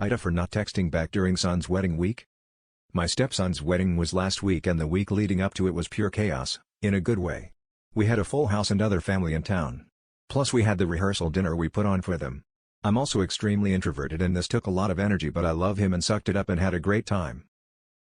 Ida for not texting back during son's wedding week? My stepson's wedding was last week and the week leading up to it was pure chaos, in a good way. We had a full house and other family in town. Plus we had the rehearsal dinner we put on for them. I'm also extremely introverted and this took a lot of energy, but I love him and sucked it up and had a great time.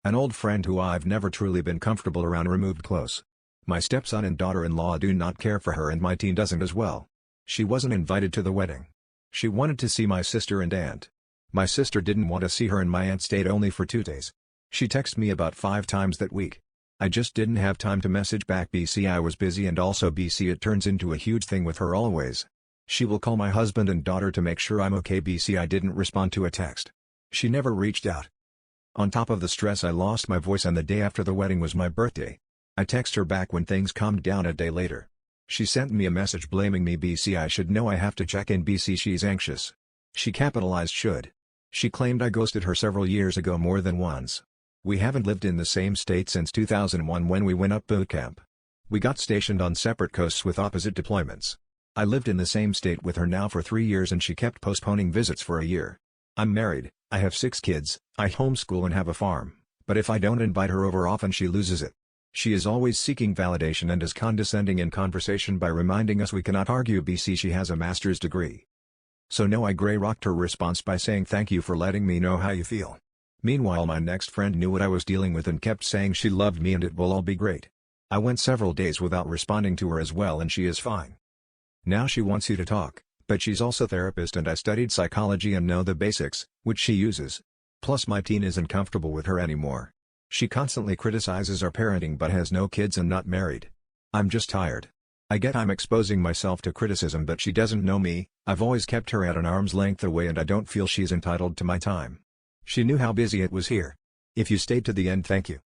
An old friend who I've never truly been comfortable around removed close. My stepson and daughter-in-law do not care for her and my teen doesn't as well. She wasn't invited to the wedding. She wanted to see my sister and aunt. My sister didn't want to see her and my aunt stayed only for 2 days. She texted me about 5 times that week. I just didn't have time to message back. BC I was busy and also BC it turns into a huge thing with her always. She will call my husband and daughter to make sure I'm okay. BC I didn't respond to a text. She never reached out. On top of the stress I lost my voice and the day after the wedding was my birthday. I text her back when things calmed down a day later. She sent me a message blaming me. BC I should know I have to check in. BC she's anxious. She capitalized should. She claimed I ghosted her several years ago more than once. We haven't lived in the same state since 2001 when we went up boot camp. We got stationed on separate coasts with opposite deployments. I lived in the same state with her now for 3 years and she kept postponing visits for a year. I'm married, I have 6 kids, I homeschool and have a farm, but if I don't invite her over often she loses it. She is always seeking validation and is condescending in conversation by reminding us we cannot argue. BC she has a master's degree. So no, I grey rocked her response by saying thank you for letting me know how you feel. Meanwhile my next friend knew what I was dealing with and kept saying she loved me and it will all be great. I went several days without responding to her as well and she is fine. Now she wants you to talk, but she's also a therapist and I studied psychology and know the basics, which she uses. Plus my teen isn't comfortable with her anymore. She constantly criticizes our parenting but has no kids and not married. I'm just tired. I get I'm exposing myself to criticism but she doesn't know me. I've always kept her at an arm's length away and I don't feel she's entitled to my time. She knew how busy it was here. If you stayed to the end, thank you.